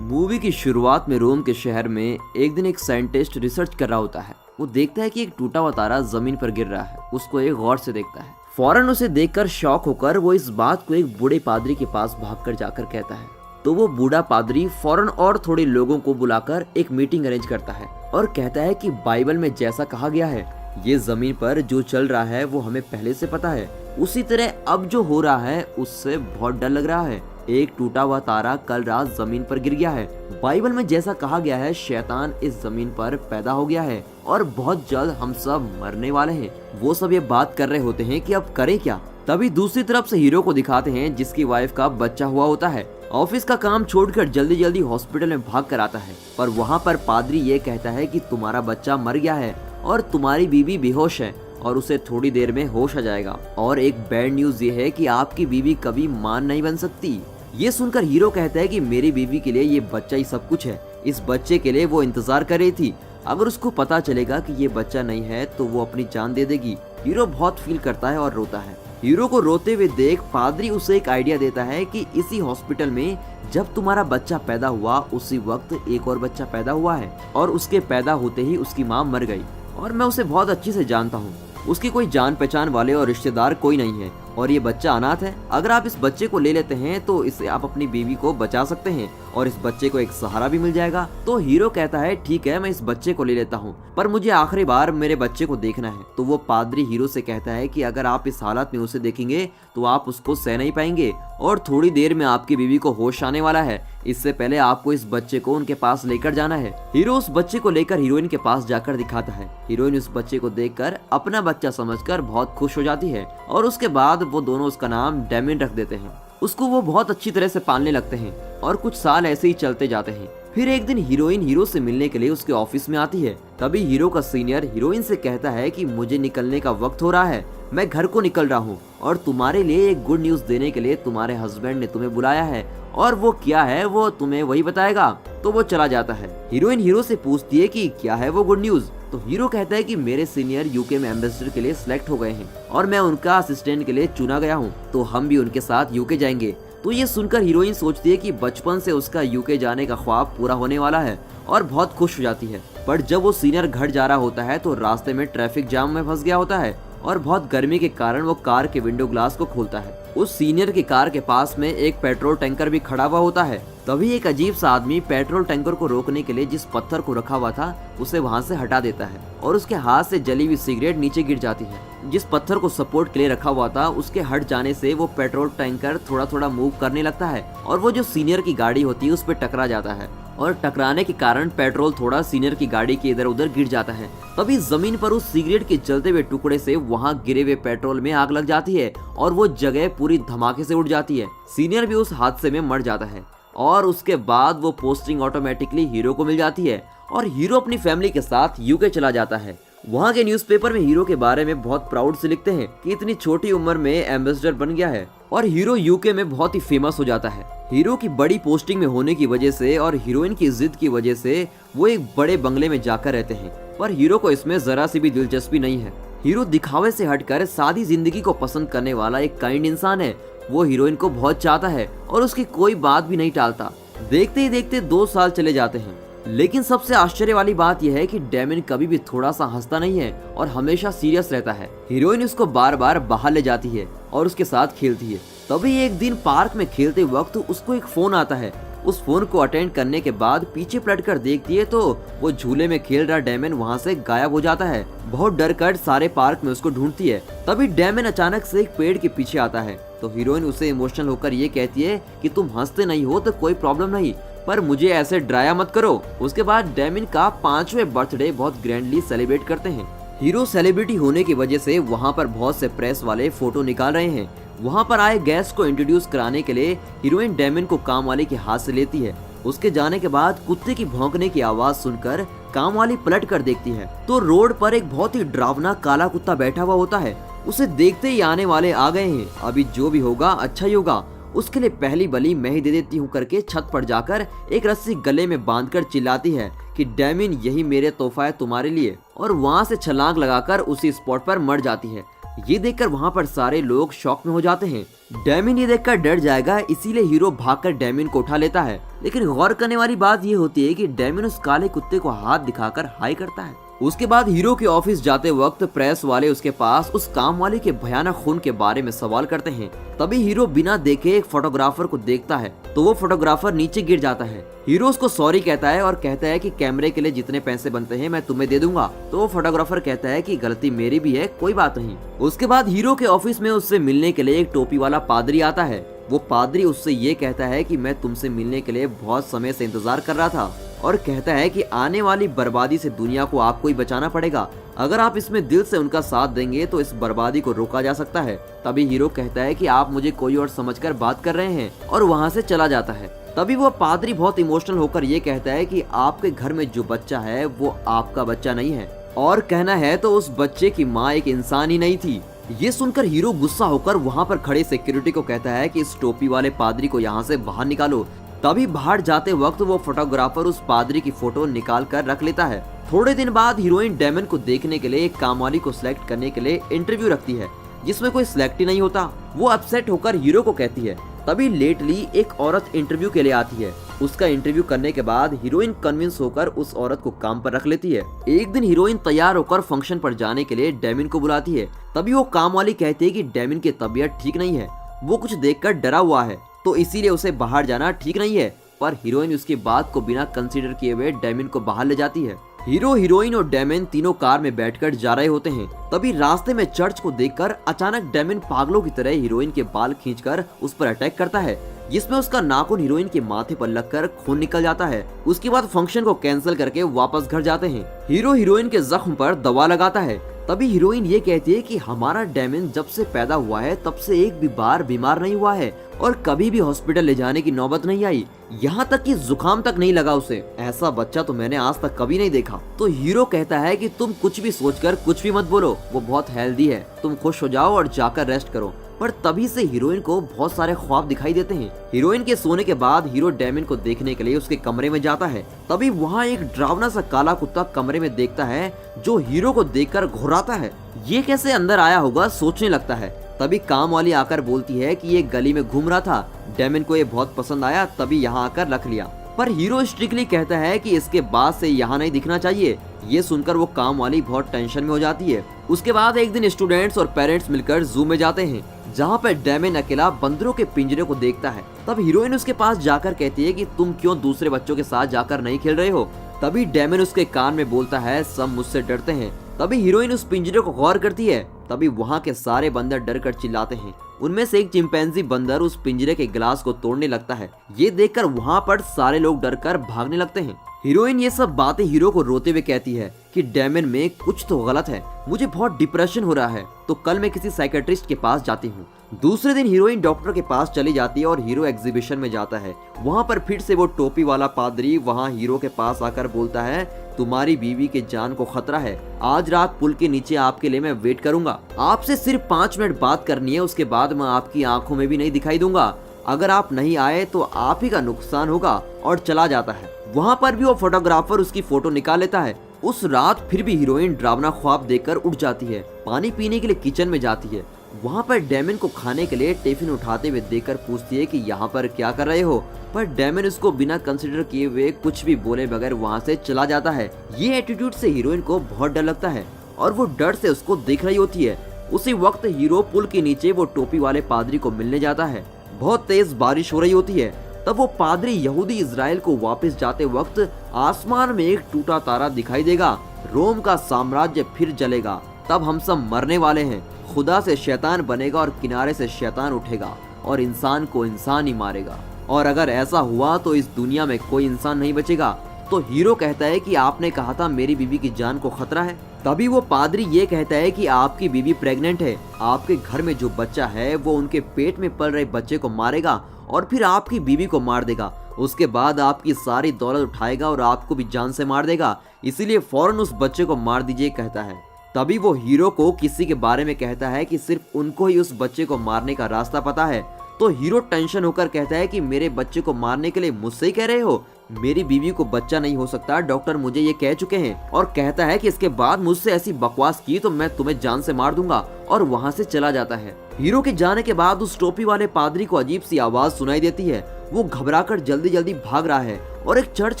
Movie की शुरुआत में रोम के शहर में एक दिन एक साइंटिस्ट रिसर्च कर रहा होता है। वो देखता है कि एक टूटा हुआ तारा जमीन पर गिर रहा है। उसको एक गौर से देखता है। फौरन उसे देखकर शॉक होकर वो इस बात को एक बूढ़े पादरी के पास भागकर जाकर कहता है। तो वो बूढ़ा पादरी फौरन और थोड़े लोगों को बुलाकर एक मीटिंग अरेंज करता है और कहता है कि बाइबल में जैसा कहा गया है, ये जमीन पर जो चल रहा है वो हमें पहले से पता है। उसी तरह अब जो हो रहा है उससे बहुत डर लग रहा है। एक टूटा हुआ तारा कल रात जमीन पर गिर गया है। बाइबल में जैसा कहा गया है, शैतान इस जमीन पर पैदा हो गया है और बहुत जल्द हम सब मरने वाले हैं। वो सब ये बात कर रहे होते हैं कि अब करें क्या। तभी दूसरी तरफ से हीरो को दिखाते हैं जिसकी वाइफ का बच्चा हुआ होता है। ऑफिस का काम छोड़कर जल्दी जल्दी हॉस्पिटल में भाग कर आता है, पर वहाँ पर पादरी ये कहता है कि तुम्हारा बच्चा मर गया है और तुम्हारी बीवी बेहोश है और उसे थोड़ी देर में होश आ जाएगा। और एक बैड न्यूज ये है कि आपकी बीवी कभी मां नहीं बन सकती। ये सुनकर हीरो कहता है कि मेरी बीवी के लिए ये बच्चा ही सब कुछ है। इस बच्चे के लिए वो इंतजार कर रही थी। अगर उसको पता चलेगा कि ये बच्चा नहीं है तो वो अपनी जान दे देगी। हीरो बहुत फील करता है और रोता है। हीरो को रोते हुए देख पादरी उसे एक आइडिया देता है कि इसी हॉस्पिटल में जब तुम्हारा बच्चा पैदा हुआ उसी वक्त एक और बच्चा पैदा हुआ है और उसके पैदा होते ही उसकी माँ मर गई और मैं उसे बहुत अच्छे से जानता हूँ। उसकी कोई जान पहचान वाले और रिश्तेदार कोई नहीं है और ये बच्चा अनाथ है। अगर आप इस बच्चे को ले लेते हैं तो इससे आप अपनी बीवी को बचा सकते हैं और इस बच्चे को एक सहारा भी मिल जाएगा। तो हीरो कहता है ठीक है, मैं इस बच्चे को ले लेता हूँ, पर मुझे आखिरी बार मेरे बच्चे को देखना है। तो वो पादरी हीरो से कहता है कि अगर आप इस हालत में उसे देखेंगे तो आप उसको सह नहीं पाएंगे और थोड़ी देर में आपकी बीवी को होश आने वाला है। इससे पहले आपको इस बच्चे को उनके पास लेकर जाना है। हीरो उस बच्चे को लेकर हीरोइन के पास जाकर दिखाता है। हीरोइन उस बच्चे को देखकर अपना बच्चा समझकर बहुत खुश हो जाती है और उसके बाद वो दोनों उसका नाम डेमिन रख देते हैं। उसको वो बहुत अच्छी तरह से पालने लगते हैं और कुछ साल ऐसे ही चलते जाते हैं। फिर एक दिन हीरोइन हीरो से मिलने के लिए उसके ऑफिस में आती है। तभी हीरो का सीनियर हीरोइन से कहता है कि मुझे निकलने का वक्त हो रहा है, मैं घर को निकल रहा हूँ और तुम्हारे लिए एक गुड न्यूज देने के लिए तुम्हारे हस्बैंड ने तुम्हें बुलाया है और वो क्या है वो तुम्हें वही बताएगा। तो वो चला जाता है। हीरोइन हीरो से पूछती है कि क्या है वो गुड न्यूज। तो हीरो कहता है कि मेरे सीनियर यूके में एम्बेसडर के लिए सिलेक्ट हो गए हैं और मैं उनका असिस्टेंट के लिए चुना गया हूँ, तो हम भी उनके साथ यूके जाएंगे। तो ये सुनकर हीरोइन सोचती है कि बचपन से उसका यूके जाने का ख्वाब पूरा होने वाला है और बहुत खुश हो जाती है। पर जब वो सीनियर घर जा रहा होता है तो रास्ते में ट्रैफिक जाम में फंस गया होता है और बहुत गर्मी के कारण वो कार के विंडो ग्लास को खोलता है। उस सीनियर की कार के पास में एक पेट्रोल टैंकर भी खड़ा हुआ होता है। तभी एक अजीब सा आदमी पेट्रोल टैंकर को रोकने के लिए जिस पत्थर को रखा हुआ था उसे वहां से हटा देता है और उसके हाथ से जली हुई सिगरेट नीचे गिर जाती है। जिस पत्थर को सपोर्ट के लिए रखा हुआ था उसके हट जाने से वो पेट्रोल टैंकर थोड़ा थोड़ा मूव करने लगता है और वो जो सीनियर की गाड़ी होती है उस पर टकरा जाता है और टकराने के कारण पेट्रोल थोड़ा सीनियर की गाड़ी के इधर उधर गिर जाता है। तभी जमीन पर उस सिगरेट के जलते हुए टुकड़े से वहां गिरे हुए पेट्रोल में आग लग जाती है और वो जगह पूरी धमाके से उड़ जाती है। सीनियर भी उस हादसे में मर जाता है और उसके बाद वो पोस्टिंग ऑटोमेटिकली हीरो को मिल जाती है और हीरो अपनी फैमिली के साथ यूके चला जाता है। वहाँ के न्यूज़पेपर में हीरो के बारे में बहुत प्राउड से लिखते हैं कि इतनी छोटी उम्र में एम्बेसडर बन गया है और हीरो यूके में बहुत ही फेमस हो जाता है। हीरो की बड़ी पोस्टिंग में होने की वजह से और हीरोइन की जिद की वजह से वो एक बड़े बंगले में जाकर रहते हैं, पर हीरो को इसमें जरा सी भी दिलचस्पी नहीं है। हीरो दिखावे से हटकर सादी जिंदगी को पसंद करने वाला एक काइंड इंसान है। वो हीरोइन को बहुत चाहता है और उसकी कोई बात भी नहीं टालता। देखते ही देखते 2 साल चले जाते हैं, लेकिन सबसे आश्चर्य वाली बात यह है कि डेमिन कभी भी थोड़ा सा हंसता नहीं है और हमेशा सीरियस रहता है। हीरोइन उसको बार बार बाहर ले जाती है और उसके साथ खेलती है। तभी एक दिन पार्क में खेलते वक्त उसको एक फोन आता है। उस फोन को अटेंड करने के बाद पीछे पलटकर देखती है तो वो झूले में खेल रहा डेमिन वहाँ से गायब हो जाता है। बहुत डर कर सारे पार्क में उसको ढूंढती है। तभी डेमिन अचानक से एक पेड़ के पीछे आता है तो हीरोइन उसे इमोशनल होकर ये कहती है कि तुम हंसते नहीं हो तो कोई प्रॉब्लम नहीं, पर मुझे ऐसे डराया मत करो। उसके बाद डेमिन का 5वें बर्थडे बहुत ग्रैंडली सेलिब्रेट करते हैं। हीरो सेलिब्रिटी होने की वजह से वहाँ पर बहुत से प्रेस वाले फोटो निकाल रहे हैं। वहाँ पर आए गेस्ट को इंट्रोड्यूस कराने के लिए हीरोइन डेमिन को काम वाले के हाथ से लेती है। उसके जाने के बाद कुत्ते की भौंकने की आवाज सुनकर काम वाली पलट कर देखती है तो रोड पर एक बहुत ही डरावना काला कुत्ता बैठा हुआ होता है। उसे देखते ही आने वाले आ गए हैं, अभी जो भी होगा अच्छा ही होगा, उसके लिए पहली बलि मैं ही दे देती हूँ करके छत पर जाकर एक रस्सी गले में बांधकर चिल्लाती है कि डेमिन यही मेरे तोहफा है तुम्हारे लिए, और वहाँ से छलांग लगाकर उसी स्पॉट पर मर जाती है। ये देखकर वहाँ पर सारे लोग शॉक में हो जाते हैं। डेमिन ये देखकर डर जाएगा, इसीलिए हीरो भागकर डेमिन को उठा लेता है। लेकिन गौर करने वाली बात ये होती है कि डेमिन उस काले कुत्ते को हाथ दिखाकर हाय करता है। उसके बाद हीरो के ऑफिस जाते वक्त प्रेस वाले उसके पास उस काम वाले के भयानक खून के बारे में सवाल करते हैं। तभी हीरो बिना देखे एक फोटोग्राफर को देखता है तो वो फोटोग्राफर नीचे गिर जाता है। हीरो उसको सॉरी कहता है और कहता है कि कैमरे के लिए जितने पैसे बनते हैं मैं तुम्हें दे दूंगा। तो वो फोटोग्राफर कहता है कि गलती मेरी भी है, कोई बात नहीं। उसके बाद हीरो के ऑफिस में उससे मिलने के लिए एक टोपी वाला पादरी आता है। वो पादरी उससे ये कहता है कि मैं तुमसे मिलने के लिए बहुत समय से इंतजार कर रहा था और कहता है कि आने वाली बर्बादी से दुनिया को आपको ही बचाना पड़ेगा। अगर आप इसमें दिल से उनका साथ देंगे तो इस बर्बादी को रोका जा सकता है। तभी हीरो कहता है कि आप मुझे कोई और समझकर बात कर रहे हैं और वहाँ से चला जाता है। तभी वो पादरी बहुत इमोशनल होकर ये कहता है कि आपके घर में जो बच्चा है वो आपका बच्चा नहीं है, और कहना है तो उस बच्चे की माँ एक इंसान ही नहीं थी। ये सुनकर हीरो गुस्सा होकर वहाँ पर खड़े सिक्योरिटी को कहता है कि इस टोपी वाले पादरी को यहाँ से बाहर निकालो। तभी बाहर जाते वक्त वो फोटोग्राफर उस पादरी की फोटो निकाल कर रख लेता है। थोड़े दिन बाद हीरोइन डेमन को देखने के लिए एक कामवाली को सिलेक्ट करने के लिए इंटरव्यू रखती है, जिसमें कोई सिलेक्ट ही नहीं होता। वो अपसेट होकर हीरो को कहती है। तभी लेटली एक औरत इंटरव्यू के लिए आती है। उसका इंटरव्यू करने के बाद हीरोइन कन्विंस होकर उस औरत को काम पर रख लेती है। एक दिन हीरोइन तैयार होकर फंक्शन पर जाने के लिए डेमिन को बुलाती है। तभी वो काम वाली कहती है कि डेमिन की तबीयत ठीक नहीं है, वो कुछ देखकर डरा हुआ है तो इसीलिए उसे बाहर जाना ठीक नहीं है। पर हीरोइन उसकी बात को बिना कंसीडर किए हुए डेमिन को बाहर ले जाती है। हीरो, हीरोइन और डेमिन तीनों कार में बैठकर जा रहे होते हैं। तभी रास्ते में चर्च को देखकर अचानक डेमिन पागलों की तरह हीरोइन के बाल खींचकर उस पर अटैक करता है, जिसमें उसका नाखून हीरोइन के माथे पर लगकर खून निकल जाता है। उसके बाद फंक्शन को कैंसिल करके वापस घर जाते हैं। हीरो हीरोइन के जख्म पर दवा लगाता है। तभी हीरोइन ये कहती है कि हमारा डेमिन जब से पैदा हुआ है तब से एक भी बार बीमार नहीं हुआ है और कभी भी हॉस्पिटल ले जाने की नौबत नहीं आई, यहाँ तक कि जुकाम तक नहीं लगा उसे। ऐसा बच्चा तो मैंने आज तक कभी नहीं देखा। तो हीरो कहता है कि तुम कुछ भी सोचकर कुछ भी मत बोलो, वो बहुत हेल्दी है, तुम खुश हो जाओ और जाकर रेस्ट करो। पर तभी से हीरोइन को बहुत सारे ख्वाब दिखाई देते हैं। हीरोइन के सोने के बाद हीरो डेमिन को देखने के लिए उसके कमरे में जाता है। तभी वहाँ एक डरावना सा काला कुत्ता कमरे में देखता है जो हीरो को देखकर घुराता है। ये कैसे अंदर आया होगा सोचने लगता है। तभी काम वाली आकर बोलती है कि ये गली में घूम रहा था, डेमिन को ये बहुत पसंद आया तभी यहाँ आकर रख लिया। पर हीरो स्ट्रिक्टली कहता है कि इसके बाद से यहाँ नहीं दिखना चाहिए। ये सुनकर वो काम वाली बहुत टेंशन में हो जाती है। उसके बाद एक दिन स्टूडेंट्स और पेरेंट्स मिलकर जू में जाते हैं, जहाँ पर डेमिन अकेला बंदरों के पिंजरे को देखता है। तब हीरोइन उसके पास जाकर कहती है कि तुम क्यों दूसरे बच्चों के साथ जाकर नहीं खेल रहे हो। तभी डेमिन उसके कान में बोलता है सब मुझसे डरते हैं। तभी हीरोइन उस पिंजरे को गौर करती है। तभी वहाँ के सारे बंदर डर कर चिल्लाते हैं। उनमें से एक चिंपैंजी बंदर उस पिंजरे के गिलास को तोड़ने लगता है। ये देखकर वहाँ पर सारे लोग डरकर भागने लगते हैं। हीरोइन ये सब बातें हीरो को रोते हुए कहती है कि डेमिन में कुछ तो गलत है, मुझे बहुत डिप्रेशन हो रहा है, तो कल मैं किसी साइकेट्रिस्ट के पास जाती हूँ। दूसरे दिन हीरोइन डॉक्टर के पास चली जाती है और हीरो एग्जीबिशन में जाता है। वहाँ पर फिर से वो टोपी वाला पादरी वहाँ हीरो के पास आकर बोलता है तुम्हारी बीवी के जान को खतरा है, आज रात पुल के नीचे आपके लिए मैं वेट करूंगा, आपसे सिर्फ 5 मिनट बात करनी है, उसके बाद मैं आपकी आंखों में भी नहीं दिखाई दूंगा, अगर आप नहीं आए तो आप ही का नुकसान होगा, और चला जाता है। वहाँ पर भी वो फोटोग्राफर उसकी फोटो निकाल लेता है। उस रात फिर भी हीरोइन डरावना ख्वाब देखकर उठ जाती है। पानी पीने के लिए किचन में जाती है। वहाँ पर डेमिन को खाने के लिए टिफिन उठाते हुए देखकर पूछती है कि यहाँ पर क्या कर रहे हो, पर डेमिन उसको बिना कंसिडर किए हुए कुछ भी बोले बगैर वहाँ से चला जाता है। ये एटीट्यूड से हीरोइन को बहुत डर लगता है और वो डर से उसको देख रही होती है। उसी वक्त हीरो पुल के नीचे वो टोपी वाले पादरी को मिलने जाता है। बहुत तेज बारिश हो रही होती है। तब वो पादरी यहूदी इजराइल को वापस जाते वक्त आसमान में एक टूटा तारा दिखाई देगा, रोम का साम्राज्य फिर जलेगा, तब हम सब मरने वाले हैं, खुदा से शैतान बनेगा और किनारे से शैतान उठेगा और इंसान को इंसान ही मारेगा, और अगर ऐसा हुआ तो इस दुनिया में कोई इंसान नहीं बचेगा। तो हीरो कहता है कि आपने कहा था मेरी बीवी की जान को खतरा है। तभी वो पादरी ये कहता है कि आपकी बीवी प्रेग्नेंट है, आपके घर में जो बच्चा है वो उनके पेट में पल रहे बच्चे को मारेगा और फिर आपकी बीवी को मार देगा, उसके बाद आपकी सारी दौलत उठाएगा और आपको भी जान से मार देगा, इसीलिए फौरन उस बच्चे को मार दीजिए कहता है। तभी वो हीरो को किसी के बारे में कहता है कि सिर्फ उनको ही उस बच्चे को मारने का रास्ता पता है। तो हीरो टेंशन होकर कहता है कि मेरे बच्चे को मारने के लिए मुझसे ही कह रहे हो, मेरी बीवी को बच्चा नहीं हो सकता, डॉक्टर मुझे ये कह चुके हैं, और कहता है कि इसके बाद मुझसे ऐसी बकवास की तो मैं तुम्हें जान से मार दूंगा, और वहाँ से चला जाता है। हीरो के जाने के बाद उस टोपी वाले पादरी को अजीब सी आवाज सुनाई देती है। वो घबराकर जल्दी जल्दी भाग रहा है और एक चर्च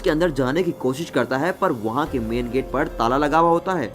के अंदर जाने की कोशिश करता है, पर वहाँ के मेन गेट पर ताला लगा हुआ होता है।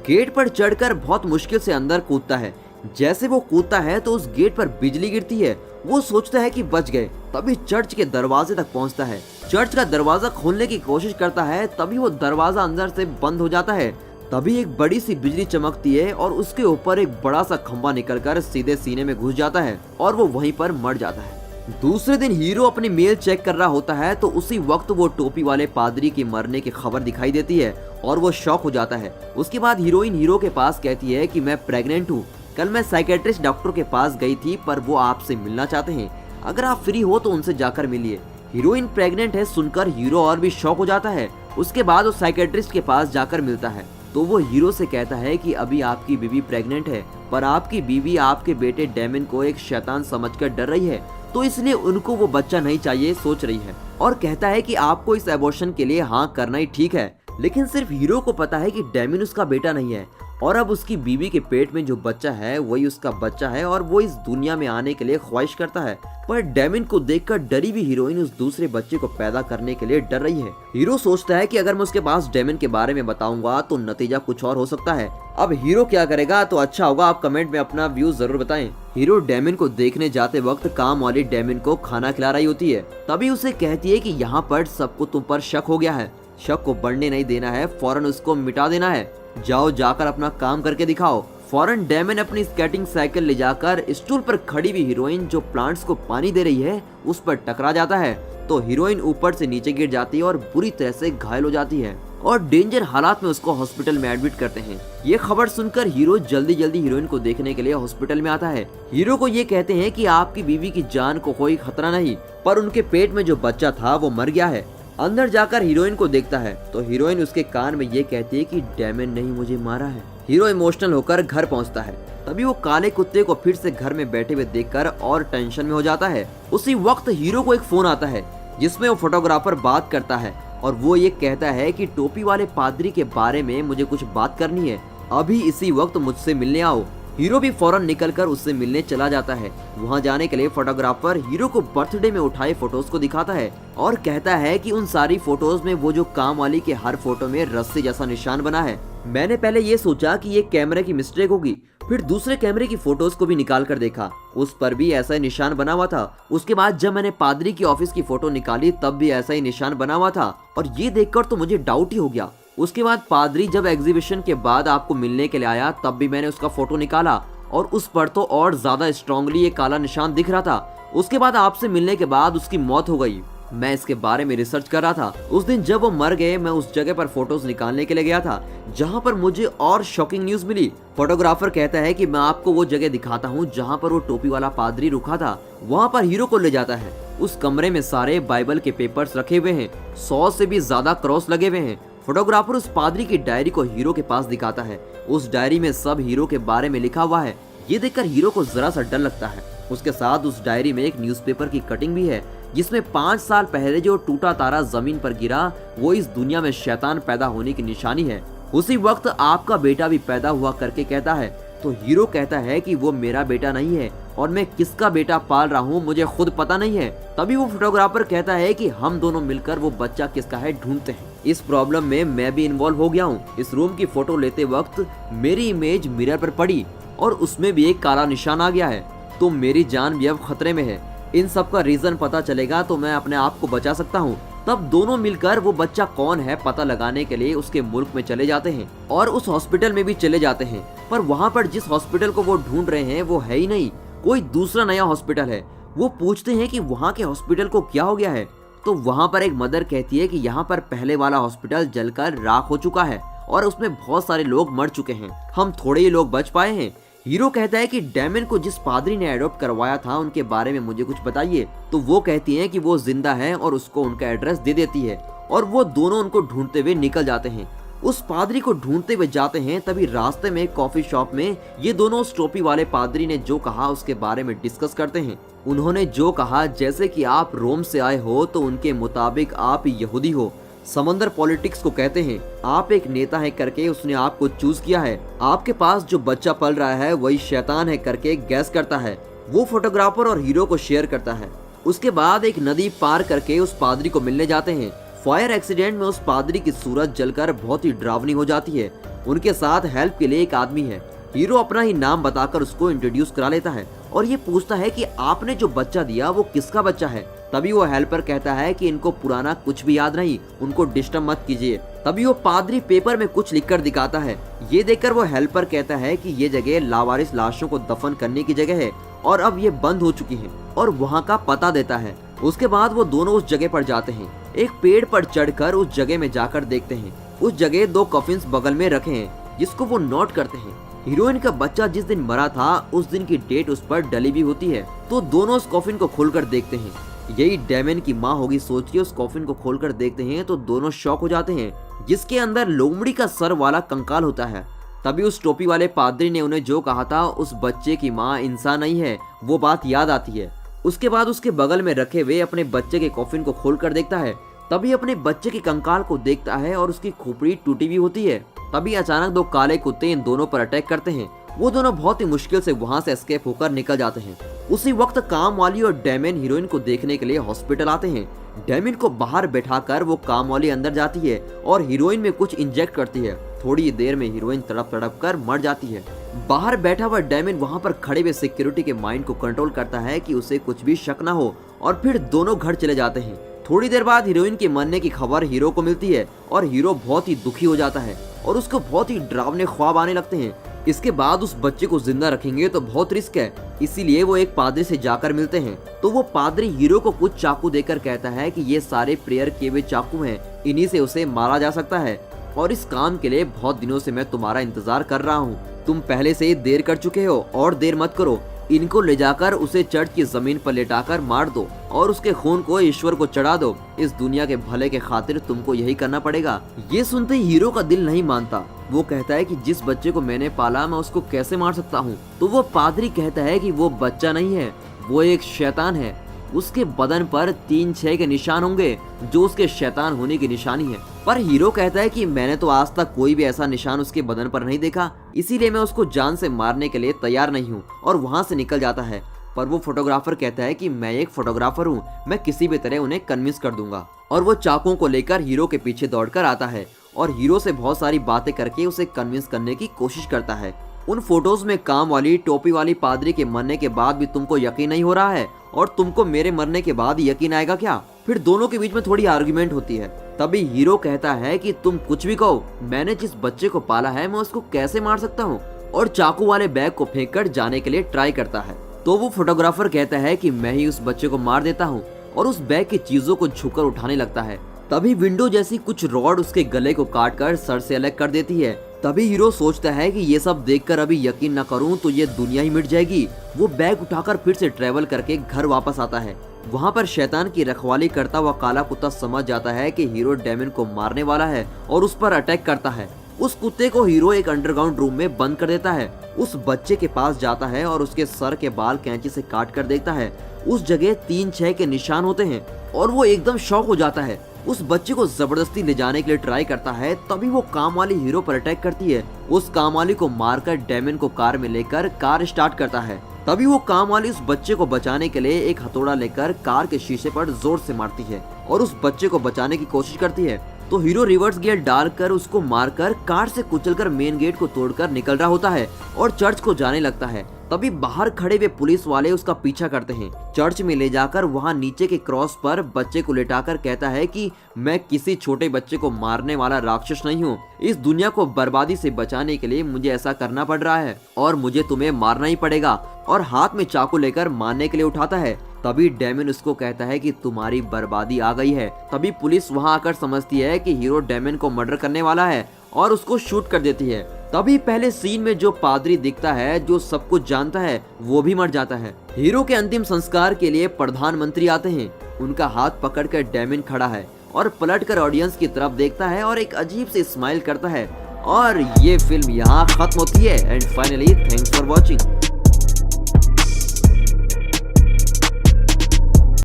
गेट पर चढ़कर बहुत मुश्किल से अंदर कूदता है। जैसे वो कूदता है तो उस गेट पर बिजली गिरती है। वो सोचता है कि बच गए, तभी चर्च के दरवाजे तक पहुंचता है। चर्च का दरवाजा खोलने की कोशिश करता है, तभी वो दरवाजा अंदर से बंद हो जाता है। तभी एक बड़ी सी बिजली चमकती है और उसके ऊपर एक बड़ा सा खंभा निकलकर सीधे सीने में घुस जाता है और वो वहीं पर मर जाता है। दूसरे दिन हीरो अपनी मेल चेक कर रहा होता है तो उसी वक्त वो टोपी वाले पादरी के मरने की खबर दिखाई देती है और वो शॉक हो जाता है। उसके बाद हीरोइन हीरो के पास कहती है कि मैं प्रेग्नेंट हूँ। कल मैं साइकेट्रिस्ट डॉक्टर के पास गई थी, पर वो आपसे मिलना चाहते हैं। अगर आप फ्री हो तो उनसे जाकर मिलिए। हीरोइन प्रेग्नेंट है सुनकर हीरो और भी शॉक हो जाता है। उसके बाद वो साइकेट्रिस्ट के पास जाकर मिलता है तो वो हीरो से कहता है कि अभी आपकी बीवी प्रेग्नेंट है, पर आपकी बीवी आपके बेटे डेमिन को एक शैतान समझकर डर रही है, तो इसलिए उनको वो बच्चा नहीं चाहिए सोच रही है। और कहता है कि आपको इस एबॉर्शन के लिए हाँ करना ही ठीक है। लेकिन सिर्फ हीरो को पता है कि डेमिन उसका बेटा नहीं है और अब उसकी बीवी के पेट में जो बच्चा है वही उसका बच्चा है और वो इस दुनिया में आने के लिए ख्वाहिश करता है। पर डेमिन को देखकर डरी हुई हीरोइन उस दूसरे बच्चे को पैदा करने के लिए डर रही है। हीरो सोचता है कि अगर मैं उसके पास डेमिन के बारे में बताऊंगा तो नतीजा कुछ और हो सकता है। अब हीरो क्या करेगा तो अच्छा होगा आप कमेंट में अपना व्यू जरूर बताएं। हीरो डेमिन को देखने जाते वक्त काम वाली डेमिन को खाना खिला रही होती है। तभी उसे कहती है कि यहाँ पर सबको तुम पर शक हो गया है, शक को बढ़ने नहीं देना है, फौरन उसको मिटा देना है। जाओ जाकर अपना काम करके दिखाओ। फौरन डेमिन अपनी स्केटिंग साइकिल ले जाकर स्टूल पर खड़ी हुई हीरोइन जो प्लांट्स को पानी दे रही है उस पर टकरा जाता है तो हीरोइन ऊपर से नीचे गिर जाती है और बुरी तरह से घायल हो जाती है और डेंजर हालात में उसको हॉस्पिटल में एडमिट करते हैं। ये खबर सुनकर हीरो जल्दी जल्दी हीरोइन को देखने के लिए हॉस्पिटल में आता है। हीरो को ये कहते हैं कि आपकी बीवी की जान को कोई खतरा नहीं, पर उनके पेट में जो बच्चा था वो मर गया है। अंदर जाकर हीरोइन को देखता है तो हीरोइन उसके कान में ये कहती है कि डेमिन नहीं मुझे मारा है। हीरो इमोशनल होकर घर पहुंचता है। तभी वो काले कुत्ते को फिर से घर में बैठे हुए देखकर और टेंशन में हो जाता है। उसी वक्त हीरो को एक फोन आता है जिसमें वो फोटोग्राफर बात करता है और वो ये कहता है कि टोपी वाले पादरी के बारे में मुझे कुछ बात करनी है, अभी इसी वक्त मुझसे मिलने आओ। हीरो भी फौरन निकलकर उससे मिलने चला जाता है। वहां जाने के लिए फोटोग्राफर हीरो को बर्थडे में उठाए फोटोज को दिखाता है और कहता है कि उन सारी फोटोज में वो जो काम वाली के हर फोटो में रस्सी जैसा निशान बना है। मैंने पहले ये सोचा कि ये कैमरे की मिस्टेक होगी, फिर दूसरे कैमरे की फोटोज को भी निकाल कर देखा, उस पर भी ऐसा ही निशान बना हुआ था। उसके बाद जब मैंने पादरी की ऑफिस की फोटो निकाली तब भी ऐसा ही निशान बना हुआ था और ये देखकर तो मुझे डाउट ही हो गया। उसके बाद पादरी जब एग्जीबिशन के बाद आपको मिलने के लिए आया तब भी मैंने उसका फोटो निकाला और उस पर तो और ज्यादा स्ट्रांगली ये काला निशान दिख रहा था। उसके बाद आपसे मिलने के बाद उसकी मौत हो गई। मैं इसके बारे में रिसर्च कर रहा था। उस दिन जब वो मर गए मैं उस जगह पर फोटोज निकालने के लिए गया था जहां पर मुझे और शॉकिंग न्यूज मिली। फोटोग्राफर कहता है कि मैं आपको वो जगह दिखाता हूं जहां पर वो टोपी वाला पादरी रुका था। वहां पर हीरो को ले जाता है। उस कमरे में सारे बाइबल के पेपर्स रखे हुए हैं, 100 से भी ज्यादा क्रॉस लगे हुए हैं। फोटोग्राफर उस पादरी की डायरी को हीरो के पास दिखाता है। उस डायरी में सब हीरो के बारे में लिखा हुआ है। ये देखकर हीरो को जरा सा डर लगता है। उसके साथ उस डायरी में एक न्यूज़पेपर की कटिंग भी है जिसमें 5 साल पहले जो टूटा तारा जमीन पर गिरा वो इस दुनिया में शैतान पैदा होने की निशानी है। उसी वक्त आपका बेटा भी पैदा हुआ करके कहता है तो हीरो कहता है कि वो मेरा बेटा नहीं है और मैं किसका बेटा पाल रहा हूँ मुझे खुद पता नहीं है। तभी वो फोटोग्राफर कहता है कि हम दोनों मिलकर वो बच्चा किसका है ढूंढते हैं। इस प्रॉब्लम में मैं भी इन्वॉल्व हो गया हूँ। इस रूम की फोटो लेते वक्त मेरी इमेज मिरर पर पड़ी और उसमें भी एक काला निशान आ गया है, तो मेरी जान भी अब खतरे में है। इन सब का रीजन पता चलेगा तो मैं अपने आप को बचा सकता हूँ। तब दोनों मिलकर वो बच्चा कौन है पता लगाने के लिए उसके मुल्क में चले जाते हैं और उस हॉस्पिटल में भी चले जाते हैं। पर वहाँ पर जिस हॉस्पिटल को वो ढूंढ रहे हैं वो है ही नहीं, कोई दूसरा नया हॉस्पिटल है। वो पूछते हैं कि वहाँ के हॉस्पिटल को क्या हो गया है, तो वहाँ पर एक मदर कहती है कि यहाँ पर पहले वाला हॉस्पिटल जलकर राख हो चुका है और उसमें बहुत सारे लोग मर चुके हैं, हम थोड़े ही लोग बच पाए हैं। हीरो कहता है कि डेमिन को जिस पादरी ने एडॉप्ट करवाया था उनके बारे में मुझे कुछ बताइए। तो वो कहती हैं कि वो जिंदा है और उसको उनका एड्रेस दे देती है और वो दोनों उनको ढूंढते हुए निकल जाते हैं। उस पादरी को ढूंढते हुए जाते हैं। तभी रास्ते में कॉफी शॉप में ये दोनों उस टोपी वाले पादरी ने जो कहा उसके बारे में डिस्कस करते हैं। उन्होंने जो कहा जैसे कि आप रोम से आए हो तो उनके मुताबिक आप यहूदी हो, समंदर पॉलिटिक्स को कहते हैं। आप एक नेता है करके उसने आपको चूज किया है। आपके पास जो बच्चा पल रहा है वही शैतान है करके गैस करता है। वो फोटोग्राफर और हीरो को शेयर करता है। उसके बाद एक नदी पार करके उस पादरी को मिलने जाते हैं। फायर एक्सीडेंट में उस पादरी की सूरत जलकर बहुत ही डरावनी हो जाती है। उनके साथ हेल्प के लिए एक आदमी है। हीरो अपना ही नाम बताकर उसको इंट्रोड्यूस करा लेता है और ये पूछता है कि आपने जो बच्चा दिया वो किसका बच्चा है। तभी वो हेल्पर कहता है कि इनको पुराना कुछ भी याद नहीं, उनको डिस्टर्ब मत कीजिए। तभी वो पादरी पेपर में कुछ लिखकर दिखाता है। ये देखकर वो हेल्पर कहता है कि ये जगह लावारिस लाशों को दफन करने की जगह है और अब ये बंद हो चुकी है, और वहाँ का पता देता है। उसके बाद वो दोनों उस जगह पर जाते हैं। एक पेड़ पर चढ़कर उस जगह में जाकर देखते हैं। उस जगह 2 कॉफिन्स बगल में रखे हैं जिसको वो नोट करते हैं। हीरोइन का बच्चा जिस दिन मरा था उस दिन की डेट उस पर डली भी होती है। तो दोनों उस कॉफिन को खोलकर देखते हैं। यही डैमन की माँ होगी सोच के उस कॉफिन को खोलकर देखते हैं तो दोनों शॉक हो जाते हैं, जिसके अंदर लोमड़ी का सर वाला कंकाल होता है। तभी उस टोपी वाले पादरी ने उन्हें जो कहा था उस बच्चे की माँ इंसान नहीं है, वो बात याद आती है। उसके बाद उसके बगल में रखे हुए अपने बच्चे के कॉफिन को खोलकर देखता है। तभी अपने बच्चे के कंकाल को देखता है और उसकी खोपड़ी टूटी भी होती है। तभी अचानक 2 काले कुत्ते इन दोनों पर अटैक करते हैं। वो दोनों बहुत ही मुश्किल से वहाँ से एस्केप होकर निकल जाते हैं। उसी वक्त काम वाली और डैमन हीरोइन को देखने के लिए हॉस्पिटल आते हैं। डैमन को बाहर बैठाकर वो काम वाली अंदर जाती है और हीरोइन में कुछ इंजेक्ट करती है। थोड़ी देर में हीरोइन तड़प तड़प कर मर जाती है। बाहर बैठा हुआ डैमन वहाँ पर खड़े हुए सिक्योरिटी के माइंड को कंट्रोल करता है कि उसे कुछ भी शक ना हो, और फिर दोनों घर चले जाते हैं। थोड़ी देर बाद हीरोइन के मरने की खबर हीरो को मिलती है और हीरो बहुत ही दुखी हो जाता है और उसको बहुत ही डरावने ख्वाब आने लगते हैं। इसके बाद उस बच्चे को जिंदा रखेंगे तो बहुत रिस्क है, इसीलिए वो एक पादरी से जाकर मिलते हैं। तो वो पादरी हीरो को कुछ चाकू देकर कहता है कि ये सारे प्रेयर किए हुए चाकू हैं, इन्हीं से उसे मारा जा सकता है, और इस काम के लिए बहुत दिनों से मैं तुम्हारा इंतजार कर रहा हूँ। तुम पहले से ही देर कर चुके हो और देर मत करो। इनको ले जाकर उसे चर्च की जमीन पर लेटाकर मार दो और उसके खून को ईश्वर को चढ़ा दो। इस दुनिया के भले के खातिर तुमको यही करना पड़ेगा। ये सुनते ही हीरो का दिल नहीं मानता। वो कहता है कि जिस बच्चे को मैंने पाला मैं उसको कैसे मार सकता हूँ। तो वो पादरी कहता है कि वो बच्चा नहीं है, वो एक शैतान है। उसके बदन पर 3-6 के निशान होंगे जो उसके शैतान होने की निशानी है। पर हीरो कहता है कि मैंने तो आज तक कोई भी ऐसा निशान उसके बदन पर नहीं देखा, इसीलिए मैं उसको जान से मारने के लिए तैयार नहीं हूँ, और वहाँ से निकल जाता है। पर वो फोटोग्राफर कहता है कि मैं एक फोटोग्राफर हूँ, मैं किसी भी तरह उन्हें कन्विंस कर दूंगा। और वो चाकुओं को लेकर हीरो के पीछे दौड़कर आता है और हीरो से बहुत सारी बातें करके उसे कन्विंस करने की कोशिश करता है। उन फोटोज में काम वाली टोपी वाली पादरी के मरने के बाद भी तुमको यकीन नहीं हो रहा है, और तुमको मेरे मरने के बाद यकीन आएगा क्या? फिर दोनों के बीच में थोड़ी आर्गुमेंट होती है। तभी हीरो कहता है कि तुम कुछ भी कहो, मैंने जिस बच्चे को पाला है मैं उसको कैसे मार सकता हूँ, और चाकू वाले बैग को फेंक कर जाने के लिए ट्राई करता है। तो वो फोटोग्राफर कहता है कि मैं ही उस बच्चे को मार देता हूँ, और उस बैग की चीजों को झुककर उठाने लगता है। तभी विंडो जैसी कुछ रॉड उसके गले को काटकर सर से अलग कर देती है। तभी हीरो सोचता है कि ये सब देखकर अभी यकीन न करूं तो ये दुनिया ही मिट जाएगी। वो बैग उठाकर फिर से ट्रेवल करके घर वापस आता है। वहाँ पर शैतान की रखवाली करता हुआ काला कुत्ता समझ जाता है कि हीरो डैमन को मारने वाला है और उस पर अटैक करता है। उस कुत्ते को हीरो एक अंडरग्राउंड रूम में बंद कर देता है। उस बच्चे के पास जाता है और उसके सर के बाल कैंची से काट कर देखता है। उस जगह 3-6 के निशान होते हैं और वो एकदम शॉक हो जाता है। उस बच्चे को जबरदस्ती ले जाने के लिए ट्राई करता है। तभी वो काम वाली हीरो पर अटैक करती है। उस काम वाली को मारकर डैमन को कार में लेकर कार स्टार्ट करता है। तभी वो काम वाली उस बच्चे को बचाने के लिए एक हथौड़ा लेकर कार के शीशे पर जोर से मारती है और उस बच्चे को बचाने की कोशिश करती है। तो हीरो रिवर्स गियर डालकर उसको मारकर कार से कुचलकर मेन गेट को तोड़कर निकल रहा होता है और चर्च को जाने लगता है। तभी बाहर खड़े हुए पुलिस वाले उसका पीछा करते हैं। चर्च में ले जाकर वहां नीचे के क्रॉस पर बच्चे को लेटाकर कहता है कि मैं किसी छोटे बच्चे को मारने वाला राक्षस नहीं हूँ। इस दुनिया को बर्बादी से बचाने के लिए मुझे ऐसा करना पड़ रहा है और मुझे तुम्हें मारना ही पड़ेगा, और हाथ में चाकू लेकर मारने के लिए उठाता है। तभी डैमन उसको कहता है कि तुम्हारी बर्बादी आ गई है। तभी पुलिस वहां आकर समझती है कि हीरो डैमन को मर्डर करने वाला है और उसको शूट कर देती है। तभी पहले सीन में जो पादरी दिखता है जो सब कुछ जानता है वो भी मर जाता है। हीरो के अंतिम संस्कार के लिए प्रधानमंत्री आते हैं। उनका हाथ पकड़कर डैमन खड़ा है और पलटकर ऑडियंस की तरफ देखता है और एक अजीब सी स्माइल करता है। और ये फिल्म यहाँ खत्म होती है। And finally thanks for watching.